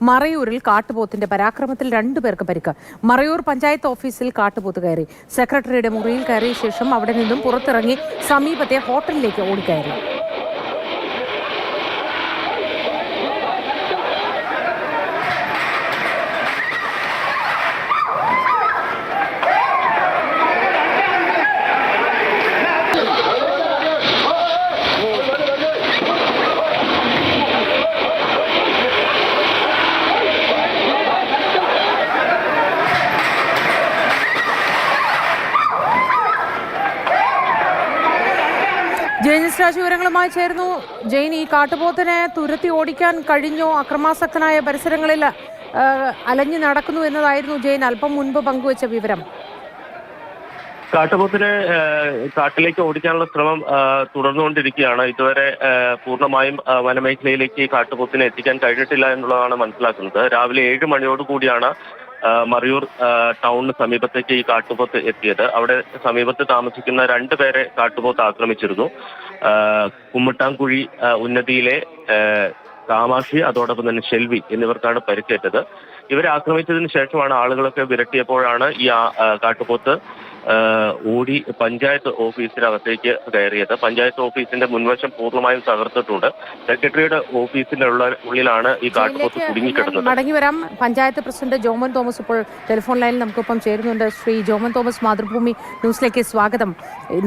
മറയൂരിൽ കാട്ടുപോത്തിന്റെ പരാക്രമത്തിൽ 2 പേർക്ക് പരിക്ക്. മറയൂർ പഞ്ചായത്ത് ഓഫീസിൽ കാട്ടുപോത്ത് കയറി. സെക്രട്ടറിയുടെ മുറിയിൽ കയറിയ ശേഷം അവിടെ നിന്നും പുറത്തിറങ്ങി സമീപത്തെ ഹോട്ടലിലേക്ക് ഓടിക്കയറി. ജെയിൻ രാജു വിവരങ്ങളുമായി ചേർന്നു. ജെയിൻ, ഈ കാട്ടുപോത്തിനെ തുരത്തി ഓടിക്കാൻ കഴിഞ്ഞോ? അക്രമാസക്തനായ പരിസരങ്ങളിൽ അലഞ്ഞു നടക്കുന്നു എന്നതായിരുന്നു ജെയിൻ അല്പം മുൻപ് പങ്കുവച്ച വിവരം. കാട്ടുപോത്തിനെ കാട്ടിലേക്ക് ഓടിക്കാനുള്ള ശ്രമം തുടർന്നുകൊണ്ടിരിക്കുകയാണ്. ഇതുവരെ പൂർണ്ണമായും വനമേഖലയിലേക്ക് കാട്ടുപോത്തിനെ എത്തിക്കാൻ കഴിഞ്ഞിട്ടില്ല എന്നുള്ളതാണ് മനസ്സിലാക്കുന്നത്. രാവിലെ 7 മണിയോടുകൂടിയാണ് മറയൂർ ടൗണിന് സമീപത്തേക്ക് ഈ കാട്ടുപോത്ത് എത്തിയത്. അവിടെ സമീപത്ത് താമസിക്കുന്ന 2 പേരെ കാട്ടുപോത്ത് ആക്രമിച്ചിരുന്നു. കുമ്മിട്ടാംകുഴി ഉന്നതിയിലെ കാമാക്ഷി, അതോടൊപ്പം തന്നെ ഷെൽവി എന്നിവർക്കാണ് പരിക്കേറ്റത്. ഇവരെ ആക്രമിച്ചതിന് ശേഷമാണ് ആളുകളൊക്കെ വിരട്ടിയപ്പോഴാണ് ഈ കാട്ടുപോത്ത് ഓടി പഞ്ചായത്ത് ഓഫീസിനകത്തേക്ക് കയറിയത്. പഞ്ചായത്ത് ഓഫീസിന്റെ മുൻവശം പൂർണ്ണമായും തകർത്തിട്ടുണ്ട്. സെക്രട്ടറിയുടെ ഓഫീസിന്റെ ഉള്ളിലാണ് ഈ കാട്ടുപോത്ത് കുടുങ്ങിക്കിടന്നത്. മടങ്ങി വരാം. പഞ്ചായത്ത് പ്രസിഡന്റ് ജോമൻ തോമസ് ഇപ്പോൾ ടെലിഫോൺ ലൈനിൽ നമുക്കൊപ്പം ചേരുന്നുണ്ട്. ശ്രീ ജോമൻ തോമസ്, മാതൃഭൂമി ന്യൂസിലേക്ക് സ്വാഗതം.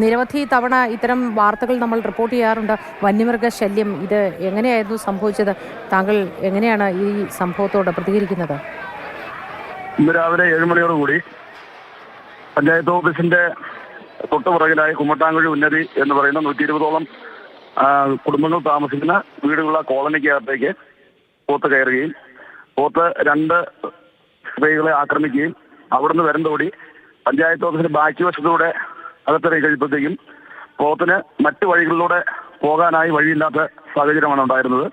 നിരവധി തവണ ഇത്തരം വാർത്തകൾ നമ്മൾ റിപ്പോർട്ട് ചെയ്യാറുണ്ട്. വന്യമൃഗ ശല്യം, ഇത് എങ്ങനെയായിരുന്നു സംഭവിച്ചത്? താങ്കൾ എങ്ങനെയാണ് ഈ സംഭവത്തോട് പ്രതികരിക്കുന്നത്? ഇന്ന് രാവിലെ 7 മണിയോടുകൂടി പഞ്ചായത്ത് ഓഫീസിന്റെ തൊട്ടുപുറകിലായി കുമ്മട്ടാങ്കുഴി ഉന്നതി എന്ന് പറയുന്ന 120ഓളം കുടുംബങ്ങൾ താമസിക്കുന്ന വീടുകളുള്ള കോളനിക്കകത്തേക്ക് പോത്ത് കയറുകയും പോത്ത് 2 സ്ത്രീകളെ ആക്രമിക്കുകയും അവിടുന്ന് വരുന്നതോടി പഞ്ചായത്ത് ഓഫീസിന്റെ ബാക്കി വശത്തൂടെ അകത്തിറങ്ങി കഴിയുമ്പോഴത്തേക്കും പോത്തിന് മറ്റു വഴികളിലൂടെ പോകാനായി വഴിയില്ലാത്ത സാഹചര്യമാണ് ഉണ്ടായിരുന്നത്.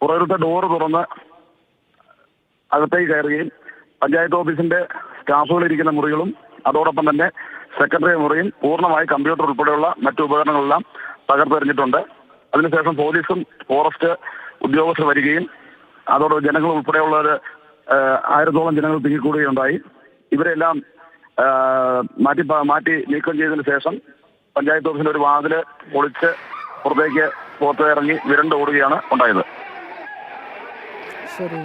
പുറകിലത്തെ ഡോറ് തുറന്ന് അകത്തേക്ക് കയറുകയും പഞ്ചായത്ത് ഓഫീസിന്റെ സ്റ്റാഫുകൾ ഇരിക്കുന്ന മുറികളും അതോടൊപ്പം തന്നെ സെക്രട്ടറി മുറിയും പൂർണ്ണമായി കമ്പ്യൂട്ടർ ഉൾപ്പെടെയുള്ള മറ്റു ഉപകരണങ്ങളെല്ലാം തകർത്തെറിഞ്ഞിട്ടുണ്ട്. അതിനുശേഷം പോലീസും ഫോറസ്റ്റ് ഉദ്യോഗസ്ഥർ വരികയും അതോടൊപ്പം ജനങ്ങൾ ഉൾപ്പെടെയുള്ളവർ 1000ഓളം ജനങ്ങൾ തിങ്ങിക്കൂടുകയുണ്ടായി. ഇവരെല്ലാം മാറ്റി നീക്കം ചെയ്തതിനു ശേഷം പഞ്ചായത്ത് ഓഫീസിന്റെ ഒരു വാതില് പൊളിച്ച് പുറത്തേക്ക് ഇറങ്ങി വിരണ്ട് ഓടുകയാണ് ഉണ്ടായത്. ശരി,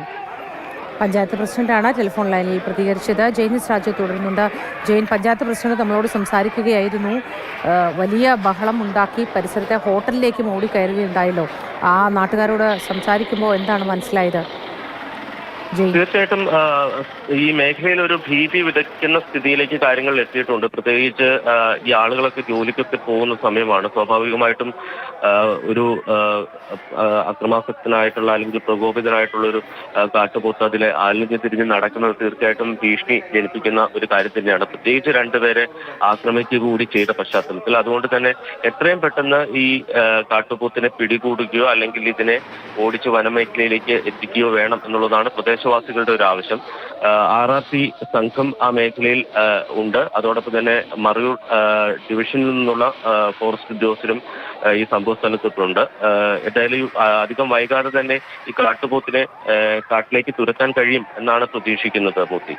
പഞ്ചായത്ത് പ്രസിഡന്റാണ് ടെലിഫോൺ ലൈനിൽ പ്രതികരിച്ചത്. ജെയിൻ രാജു തുടരുന്നുണ്ട്. ജെയിൻ, പഞ്ചായത്ത് പ്രസിഡന്റ് നമ്മളോട് സംസാരിക്കുകയായിരുന്നു. വലിയ ബഹളം ഉണ്ടാക്കി പരിസരത്തെ ഹോട്ടലിലേക്കും ഓടിക്കയറുകയുണ്ടായല്ലോ. ആ നാട്ടുകാരോട് സംസാരിക്കുമ്പോൾ എന്താണ് മനസ്സിലായത്? തീർച്ചയായിട്ടും ഈ മേഖലയിൽ ഒരു ഭീതി വിതയ്ക്കുന്ന സ്ഥിതിയിലേക്ക് കാര്യങ്ങൾ എത്തിയിട്ടുണ്ട്. പ്രത്യേകിച്ച് ഈ ആളുകളൊക്കെ ജോലിക്കൊക്കെ പോകുന്ന സമയമാണ്. സ്വാഭാവികമായിട്ടും ഒരു അക്രമാസക്തനായിട്ടുള്ള അല്ലെങ്കിൽ പ്രകോപിതനായിട്ടുള്ള ഒരു കാട്ടുപോത്ത് അതിലെ അലിഞ്ഞു തിരിഞ്ഞ് നടക്കുന്നത് തീർച്ചയായിട്ടും ഭീഷണി ജനിപ്പിക്കുന്ന ഒരു കാര്യം തന്നെയാണ്. പ്രത്യേകിച്ച് 2 പേരെ ആക്രമിക്കുക കൂടി ചെയ്ത പശ്ചാത്തലത്തിൽ. അതുകൊണ്ട് തന്നെ എത്രയും പെട്ടെന്ന് ഈ കാട്ടുപോത്തിനെ പിടികൂടുകയോ അല്ലെങ്കിൽ ഇതിനെ ഓടിച്ച് വനമേഖലയിലേക്ക് എത്തിക്കുകയോ വേണം എന്നുള്ളതാണ് പ്രദേശവാസികളുടെ ഒരു ആവശ്യം. RRC സംഘം ആ മേഖലയിൽ ഉണ്ട്. അതോടൊപ്പം തന്നെ മറയൂർ ഡിവിഷനിൽ നിന്നുള്ള ഫോറസ്റ്റ് ഉദ്യോഗസ്ഥരും ഈ സംഭവ സ്ഥലത്തെത്തുന്നുണ്ട്. എന്തായാലും അധികം വൈകാതെ തന്നെ ഈ കാട്ടുപോത്തിനെ കാട്ടിലേക്ക് തുരത്താൻ കഴിയും എന്നാണ് പ്രതീക്ഷിക്കുന്നത്. മൂർത്തി.